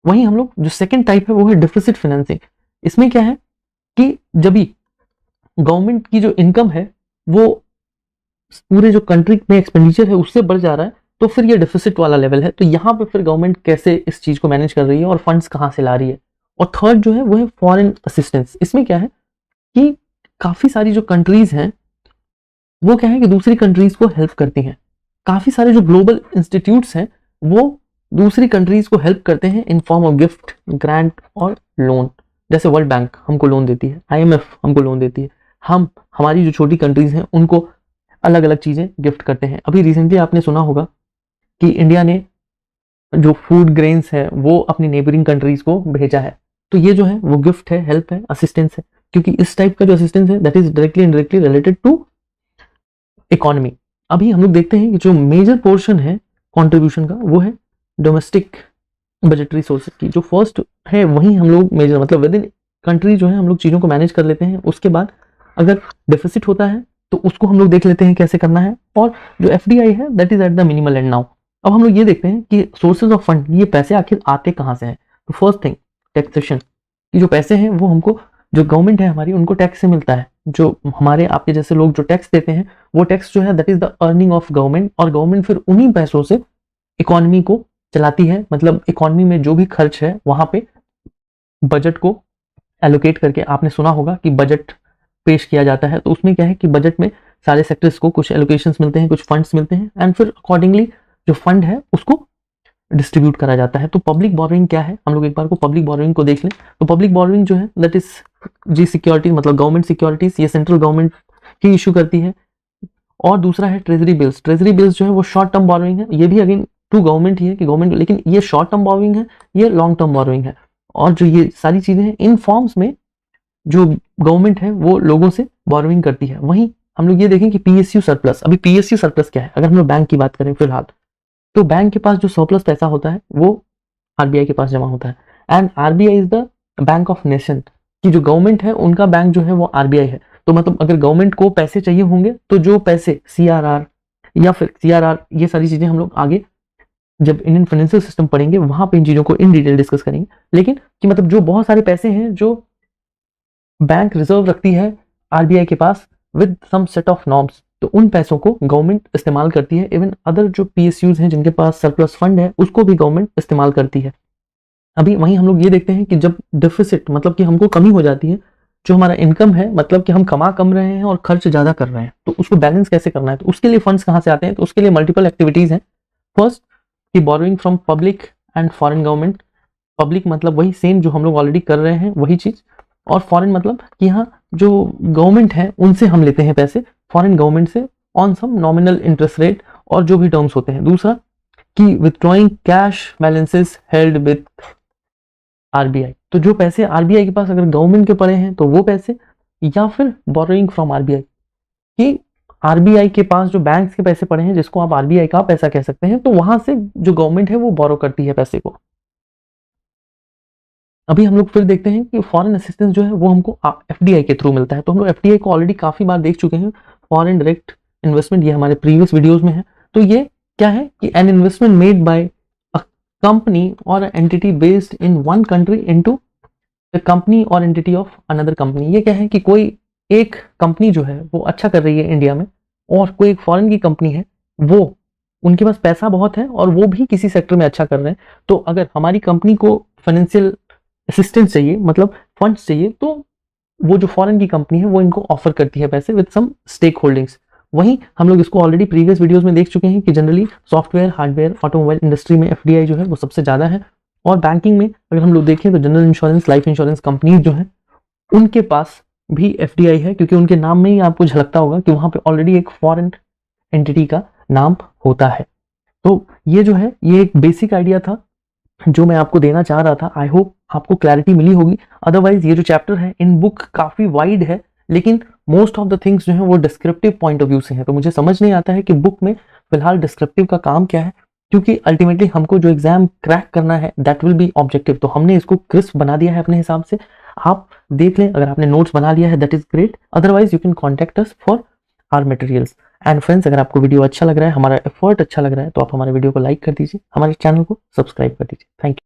वहीं हम लोग जो सेकंड टाइप है वो है डिफिसिट फाइनेंसिंग। इसमें क्या है कि जब भी गवर्नमेंट की जो इनकम है वो पूरे जो कंट्री में एक्सपेंडिचर है उससे बढ़ जा रहा है, तो फिर ये डिफिसिट वाला लेवल है। तो यहाँ पे फिर गवर्नमेंट कैसे इस चीज को मैनेज कर रही है और फंड्स कहाँ से ला रही है। और थर्ड जो है वो है फॉरेन असिस्टेंस। इसमें क्या है कि काफी सारी जो कंट्रीज हैं वो क्या है कि दूसरी कंट्रीज को हेल्प करती हैं। काफी सारे जो ग्लोबल इंस्टीट्यूट्स हैं वो दूसरी कंट्रीज को हेल्प करते हैं in form of gift, grant और लोन। जैसे वर्ल्ड बैंक हमको लोन देती है, IMF हमको लोन देती है, हम हमारी जो छोटी कंट्रीज हैं उनको अलग अलग चीजें गिफ्ट करते हैं। अभी रिसेंटली आपने सुना होगा कि इंडिया ने जो फूड ग्रेन्स है वो अपनी नेबरिंग कंट्रीज को भेजा है। तो ये जो है वो गिफ्ट है, हेल्प है, असिस्टेंस है, क्योंकि इस टाइप का जो असिस्टेंस है that is directly indirectly related to economy. अभी हम लोग देखते हैं कि जो मेजर पोर्शन है कंट्रीब्यूशन का वो है डोमेस्टिक बजटरी सोर्सेज की। जो फर्स्ट है वही हम लोग मेजर मतलब विद इन कंट्री जो है हम लोग चीज़ों को मैनेज कर लेते हैं। उसके बाद अगर डेफिसिट होता है तो उसको हम लोग देख लेते हैं कैसे करना है। और जो FDI है that is at the minimal and now. अब हम लोग ये देखते हैं कि सोर्सेज ऑफ फंड, ये पैसे आखिर आते कहाँ से हैं। तो फर्स्ट थिंग टैक्सेशन, कि जो पैसे हैं वो हमको जो गवर्नमेंट है हमारी उनको टैक्स से मिलता है। जो हमारे आपके जैसे लोग जो टैक्स देते हैं वो टैक्स जो है that is the earning of government, और गवर्नमेंट फिर उन्हीं पैसों से इकोनॉमी को चलाती है। मतलब इकोनॉमी में जो भी खर्च है वहां पे बजट को एलोकेट करके, आपने सुना होगा कि बजट पेश किया जाता है, तो उसमें क्या है कि बजट में सारे सेक्टर्स को कुछ एलोकेशंस मिलते हैं, कुछ फंड्स मिलते हैं, एंड फिर अकॉर्डिंगली जो फंड है उसको डिस्ट्रीब्यूट करा जाता है। तो पब्लिक बोरोइंग क्या है, हम लोग एक बार को पब्लिक बोरोइंग को देख लें। तो पब्लिक बोरोइंग जो है दैट इज जी सिक्योरिटी, मतलब गवर्नमेंट सिक्योरिटीज, ये सेंट्रल गवर्नमेंट ही इशू करती है। और दूसरा है ट्रेजरी बिल्स। ट्रेजरी बिल्स जो है वो शॉर्ट टर्म बोरोइंग है, ये भी अगेन टू गवर्नमेंट ही है कि गवर्नमेंट, लेकिन ये शॉर्ट टर्म बोरोइंग है, ये लॉन्ग टर्म बोरोइंग है। और जो ये सारी चीजें हैं इन फॉर्म्स में जो गवर्नमेंट है वो लोगों से बोरोइंग करती है। वहीं हम लोग ये देखें कि PSU सरप्लस। अभी PSU सरप्लस क्या है, अगर हम लोग बैंक की बात करें फिलहाल, तो बैंक के पास जो सरप्लस पैसा होता है वो RBI के पास जमा होता है। And RBI is the bank of nation, कि जो गवर्नमेंट है उनका बैंक जो है वो RBI है। तो मतलब अगर गवर्नमेंट को पैसे चाहिए होंगे तो जो पैसे CRR या फिर CRR, ये सारी चीजें हम लोग आगे जब इंडियन फाइनेंशियल सिस्टम पढ़ेंगे वहां पे इन चीजों को इन डिटेल डिस्कस करेंगे। लेकिन कि मतलब जो बहुत सारे पैसे हैं जो बैंक रिजर्व रखती है RBI के पास with some set of norms, तो उन पैसों को गवर्नमेंट इस्तेमाल करती है। इवन अदर जो PSUs हैं जिनके पास सरप्लस फंड है उसको भी गवर्नमेंट इस्तेमाल करती है। अभी वहीं हम लोग ये देखते हैं कि जब डिफिसिट मतलब कि हमको कमी हो जाती है, जो हमारा इनकम है मतलब कि हम कमा कम रहे हैं और खर्च ज्यादा कर रहे हैं, तो उसको बैलेंस कैसे करना है। तो उसके लिए फंड्स कहाँ से आते हैं, तो उसके लिए मल्टीपल एक्टिविटीज हैं। फर्स्ट कि borrowing from public and foreign government. Public मतलब वही सेम जो हम लोग ऑलरेडी कर रहे हैं वही चीज, और फॉरेन मतलब कि यहाँ जो गवर्नमेंट है उनसे हम लेते हैं पैसे, फॉरेन गवर्नमेंट से, on some nominal interest rate और जो भी टर्म्स होते हैं। दूसरा कि withdrawing cash balances held with RBI, तो जो पैसे RBI के पास अगर गवर्नमेंट के पड़े हैं तो वो पैसे, या फिर बोरोइंग फ्रॉम RBI, कि RBI के पास जो बैंक्स के पैसे पड़े हैं जिसको आप RBI का पैसा कह सकते हैं, तो वहां से जो गवर्नमेंट है वो बोरो करती है पैसे को। अभी हम लोग फिर देखते हैं कि फॉरेन असिस्टेंस जो है वो हमको FDI के थ्रू मिलता है। तो हम लोग FDI को ऑलरेडी काफी बार देख चुके हैं, फॉरेन डायरेक्ट इन्वेस्टमेंट, ये हमारे प्रीवियस वीडियोस में है। तो ये क्या है कि an investment made by a company or entity based in one country into the company or entity of another company. ये क्या है कि कोई एक कंपनी जो है वो अच्छा कर रही है इंडिया में, और कोई एक फॉरेन की कंपनी है वो उनके पास पैसा बहुत है और वो भी किसी सेक्टर में अच्छा कर रहे हैं। तो अगर हमारी कंपनी को फाइनेंशियल असिस्टेंस चाहिए, मतलब फंड्स चाहिए, तो वो जो फॉरेन की कंपनी है वो इनको ऑफर करती है पैसे विद सम स्टेक होल्डिंग्स। वहीं हम लोग इसको ऑलरेडी प्रीवियस वीडियोस में देख चुके हैं कि generally software, hardware, automobile industry में FDI जो है वो सबसे ज्यादा है। और बैंकिंग में अगर हम लोग देखें तो general insurance, life insurance companies जो है उनके पास भी FDI है, क्योंकि उनके नाम में ही आपको झलकता होगा कि वहां पे ऑलरेडी एक फॉरेन एंटिटी का नाम होता है। तो ये जो है ये एक बेसिक आइडिया था जो मैं आपको देना चाह रहा था। आई होप आपको क्लैरिटी मिली होगी। अदरवाइज ये जो चैप्टर है इन बुक काफी वाइड है, लेकिन मोस्ट ऑफ द थिंग्स जो है वो डिस्क्रिप्टिव पॉइंट ऑफ व्यू से है। तो मुझे समझ नहीं आता है कि बुक में फिलहाल डिस्क्रिप्टिव का काम क्या है, क्योंकि अल्टीमेटली हमको जो एग्जाम क्रैक करना है दैट विल बी ऑब्जेक्टिव। तो हमने इसको क्रिस्प बना दिया है अपने हिसाब से। आप देख लें, अगर आपने नोट्स बना लिया है that is great, otherwise you can contact us for our materials. And friends, अगर आपको वीडियो अच्छा लग रहा है, हमारा एफर्ट अच्छा लग रहा है, तो आप हमारे वीडियो को लाइक कर दीजिए, हमारे चैनल को सब्सक्राइब कर दीजिए। Thank you.